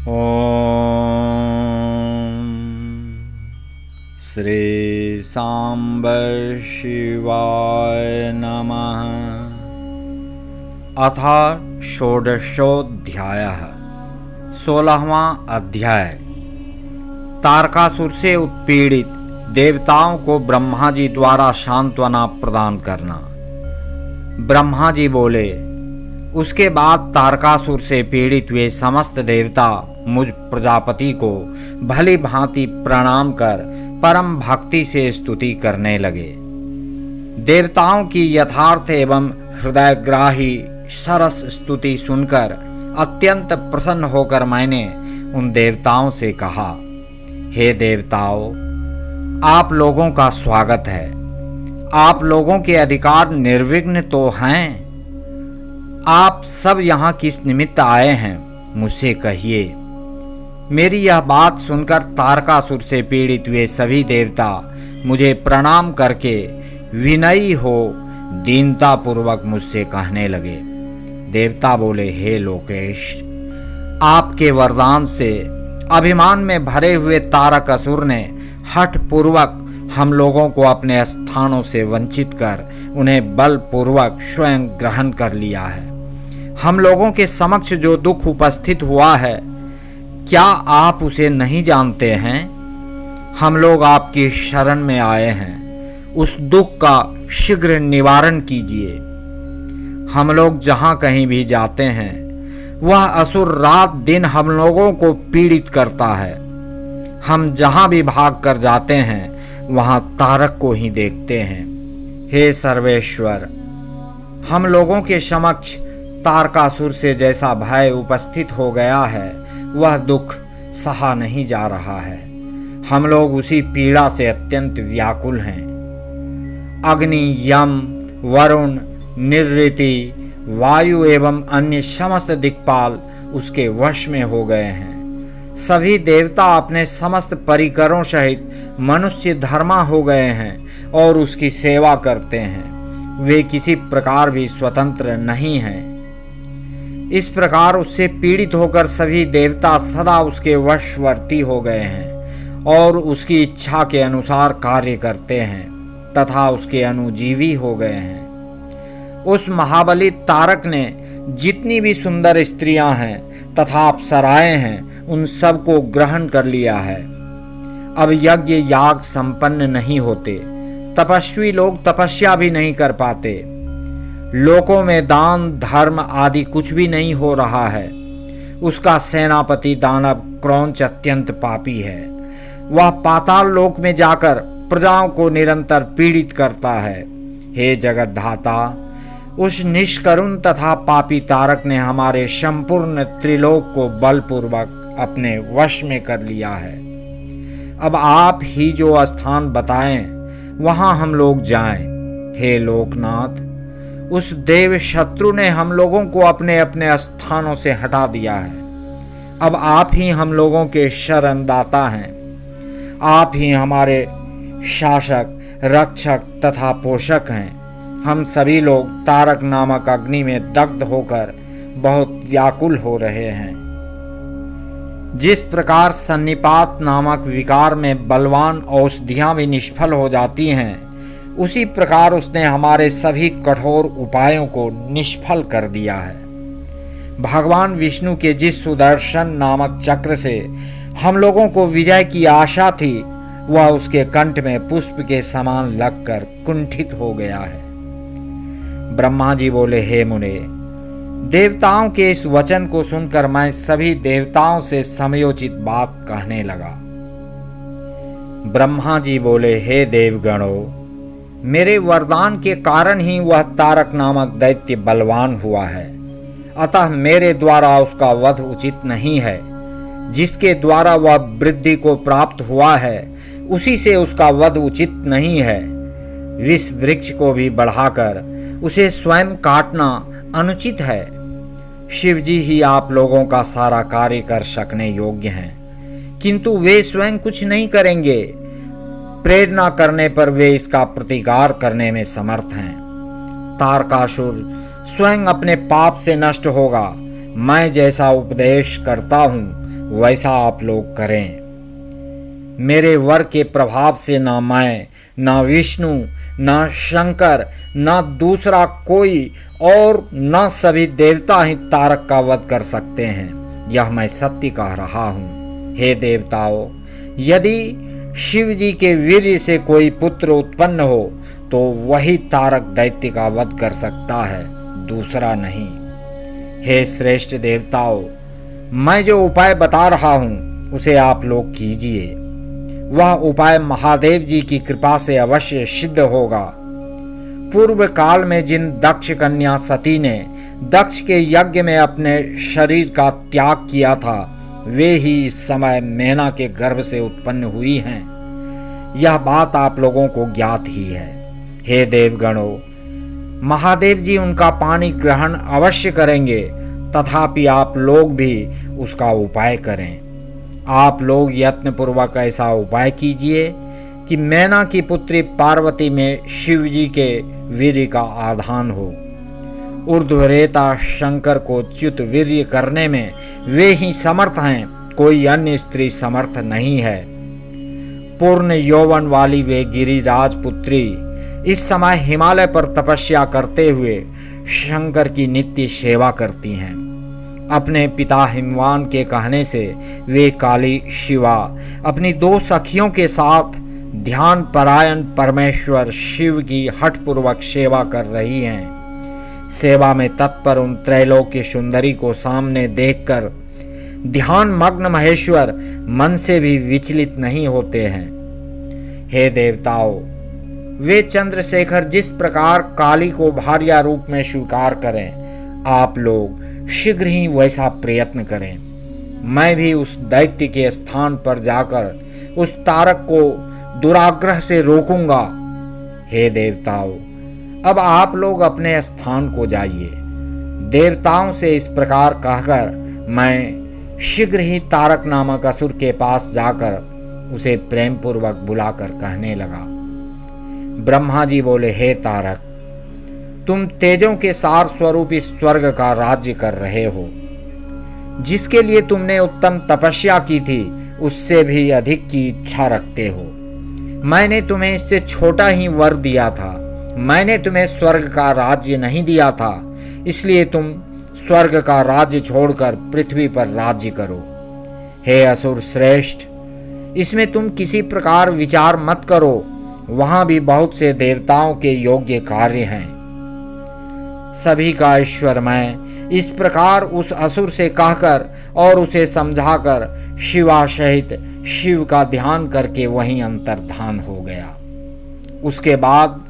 ओम श्री सांब शिवाय नमः। अथ षोडशोऽध्यायः 16वां अध्याय। तारकासुर से उत्पीड़ित देवताओं को ब्रह्मा जी द्वारा सांत्वना प्रदान करना। ब्रह्मा जी बोले, उसके बाद तारकासुर से पीड़ित हुए समस्त देवता मुझ प्रजापति को भली भांति प्रणाम कर परम भक्ति से स्तुति करने लगे। देवताओं की यथार्थ एवं हृदयग्राही सरस स्तुति सुनकर अत्यंत प्रसन्न होकर मैंने उन देवताओं से कहा, हे देवताओं, आप लोगों का स्वागत है। आप लोगों के अधिकार निर्विघ्न तो हैं। आप सब यहाँ किस निमित्त आए हैं, मुझसे कहिए। मेरी यह बात सुनकर तारकासुर से पीड़ित हुए सभी देवता मुझे प्रणाम करके विनयी हो दीनता पूर्वक मुझसे कहने लगे। देवता बोले, हे लोकेश, आपके वरदान से अभिमान में भरे हुए तारकासुर ने हठ पूर्वक हम लोगों को अपने स्थानों से वंचित कर उन्हें बलपूर्वक स्वयं ग्रहण कर लिया है। हम लोगों के समक्ष जो दुख उपस्थित हुआ है, क्या आप उसे नहीं जानते हैं? हम लोग आपकी शरण में आए हैं, उस दुख का शीघ्र निवारण कीजिए। हम लोग जहां कहीं भी जाते हैं, वह असुर रात दिन हम लोगों को पीड़ित करता है। हम जहां भी भाग कर जाते हैं, वहां तारक को ही देखते हैं। हे सर्वेश्वर, हम लोगों के समक्ष तारकासुर से जैसा भय उपस्थित हो गया है, वह दुख सहा नहीं जा रहा है। हम लोग उसी पीड़ा से अत्यंत व्याकुल हैं। अग्नि, यम, वरुण, निरृति, वायु एवं अन्य समस्त दिक्पाल उसके वश में हो गए हैं। सभी देवता अपने समस्त परिकरों सहित मनुष्य धर्मा हो गए हैं और उसकी सेवा करते हैं। वे किसी प्रकार भी स्वतंत्र नहीं हैं। इस प्रकार उससे पीड़ित होकर सभी देवता सदा उसके वशवर्ती हो गए हैं और उसकी इच्छा के अनुसार कार्य करते हैं तथा उसके अनुजीवी हो गए हैं। उस महाबली तारक ने जितनी भी सुंदर स्त्रियां हैं तथा अप्सराएं हैं, उन सब को ग्रहण कर लिया है। अब यज्ञ याग संपन्न नहीं होते, तपस्वी लोग तपस्या भी नहीं कर पाते। लोकों में दान धर्म आदि कुछ भी नहीं हो रहा है। उसका सेनापति दानव क्रौंच अत्यंत पापी है। वह पाताल लोक में जाकर प्रजाओं को निरंतर पीड़ित करता है। हे जगतधाता, उस निष्करुण तथा पापी तारक ने हमारे संपूर्ण त्रिलोक को बलपूर्वक अपने वश में कर लिया है। अब आप ही जो स्थान बताएं, वहां हम लोग जाएं। हे लोकनाथ, उस देव शत्रु ने हम लोगों को अपने अपने स्थानों से हटा दिया है। अब आप ही हम लोगों के शरणदाता हैं। आप ही हमारे शासक, रक्षक तथा पोषक हैं। हम सभी लोग तारक नामक अग्नि में दग्ध होकर बहुत व्याकुल हो रहे हैं। जिस प्रकार सन्निपात नामक विकार में बलवान औषधियां भी निष्फल हो जाती हैं, उसी प्रकार उसने हमारे सभी कठोर उपायों को निष्फल कर दिया है। भगवान विष्णु के जिस सुदर्शन नामक चक्र से हम लोगों को विजय की आशा थी, वह उसके कंठ में पुष्प के समान लगकर कुंठित हो गया है। ब्रह्मा जी बोले, हे मुने, देवताओं के इस वचन को सुनकर मैं सभी देवताओं से समयोचित बात कहने लगा। ब्रह्मा जी बोले, हे देवगणों, मेरे वरदान के कारण ही वह तारक नामक दैत्य बलवान हुआ है, अतः मेरे द्वारा उसका वध उचित नहीं है। जिसके द्वारा वह वृद्धि को प्राप्त हुआ है, उसी से उसका वध उचित नहीं है। विष वृक्ष को भी बढ़ाकर उसे स्वयं काटना अनुचित है। शिव जी ही आप लोगों का सारा कार्य कर सकने योग्य हैं, किंतु वे स्वयं कुछ नहीं करेंगे। प्रेरणा करने पर वे इसका प्रतिकार करने में समर्थ हैं। तारकासुर स्वयं अपने पाप से नष्ट होगा। मैं जैसा उपदेश करता हूँ वैसा आप लोग करें। मेरे वर के प्रभाव से ना मैं, ना विष्णु, ना शंकर, ना दूसरा कोई और ना सभी देवता ही तारक का वध कर सकते हैं। यह मैं सत्य कह रहा हूं। हे देवताओं, यदि शिव जी के वीर्य से कोई पुत्र उत्पन्न हो तो वही तारक दैत्य का वध कर सकता है, दूसरा नहीं। हे श्रेष्ठ देवताओं, मैं जो उपाय बता रहा हूं उसे आप लोग कीजिए। वह उपाय महादेव जी की कृपा से अवश्य सिद्ध होगा। पूर्व काल में जिन दक्ष कन्या सती ने दक्ष के यज्ञ में अपने शरीर का त्याग किया था, वे ही इस समय मैना के गर्भ से उत्पन्न हुई हैं। यह बात आप लोगों को ज्ञात ही है। हे देवगणों, महादेव जी उनका पानी ग्रहण अवश्य करेंगे, तथापि आप लोग भी उसका उपाय करें। आप लोग यत्न पूर्वक ऐसा उपाय कीजिए कि मैना की पुत्री पार्वती में शिव जी के वीर्य का आधान हो। ऊर्ध्वरेता शंकर को च्युत वीर्य करने में वे ही समर्थ हैं, कोई अन्य स्त्री समर्थ नहीं है। पूर्ण यौवन वाली वे गिरिराज पुत्री इस समय हिमालय पर तपस्या करते हुए शंकर की नित्य सेवा करती हैं। अपने पिता हिमवान के कहने से वे काली शिवा अपनी 2 सखियों के साथ ध्यान परायण परमेश्वर शिव की हठपूर्वक सेवा कर रही हैं। सेवा में तत्पर उन त्रैलोक्य सुंदरी को सामने देखकर ध्यान मग्न महेश्वर मन से भी विचलित नहीं होते हैं। हे देवताओं, वे चंद्रशेखर जिस प्रकार काली को भार्या रूप में स्वीकार करें, आप लोग शीघ्र ही वैसा प्रयत्न करें। मैं भी उस दैत्य के स्थान पर जाकर उस तारक को दुराग्रह से रोकूंगा। हे देवताओं, अब आप लोग अपने स्थान को जाइए। देवताओं से इस प्रकार कहकर मैं शीघ्र ही तारक नामक असुर के पास जाकर उसे प्रेम पूर्वक बुलाकर कहने लगा। ब्रह्मा जी बोले, हे तारक, तुम तेजों के सार स्वरूप इस स्वर्ग का राज्य कर रहे हो। जिसके लिए तुमने उत्तम तपस्या की थी उससे भी अधिक की इच्छा रखते हो। मैंने तुम्हें इससे छोटा ही वर दिया था। मैंने तुम्हें स्वर्ग का राज्य नहीं दिया था, इसलिए तुम स्वर्ग का राज्य छोड़कर पृथ्वी पर राज्य करो। हे असुर श्रेष्ठ, इसमें तुम किसी प्रकार विचार मत करो। वहां भी बहुत से देवताओं के योग्य कार्य हैं। सभी का ईश्वर मैं इस प्रकार उस असुर से कहकर और उसे समझाकर शिवा सहित शिव का ध्यान करके वहीं अंतर्धान हो गया। उसके बाद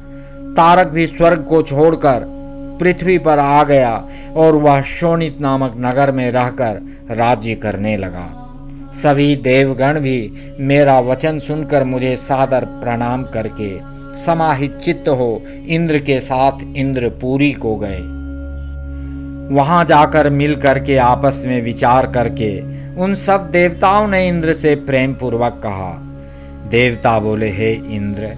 तारक भी स्वर्ग को छोड़कर पृथ्वी पर आ गया और वह शोणित नामक नगर में रहकर राज्य करने लगा। सभी देवगण भी मेरा वचन सुनकर मुझे सादर प्रणाम करके समाहित चित्त हो इंद्र के साथ इंद्रपुरी को गए। वहां जाकर मिल करके आपस में विचार करके उन सब देवताओं ने इंद्र से प्रेम पूर्वक कहा। देवता बोले, हे इंद्र,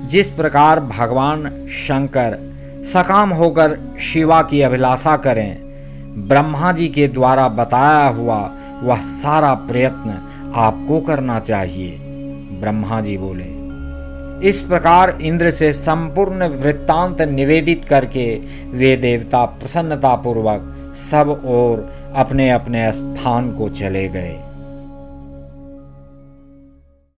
जिस प्रकार भगवान शंकर सकाम होकर शिवा की अभिलाषा करें, ब्रह्मा जी के द्वारा बताया हुआ वह सारा प्रयत्न आपको करना चाहिए। ब्रह्मा जी बोले। इस प्रकार इंद्र से संपूर्ण वृत्तांत निवेदित करके वे देवता प्रसन्नता पूर्वक सब और अपने अपने स्थान को चले गए।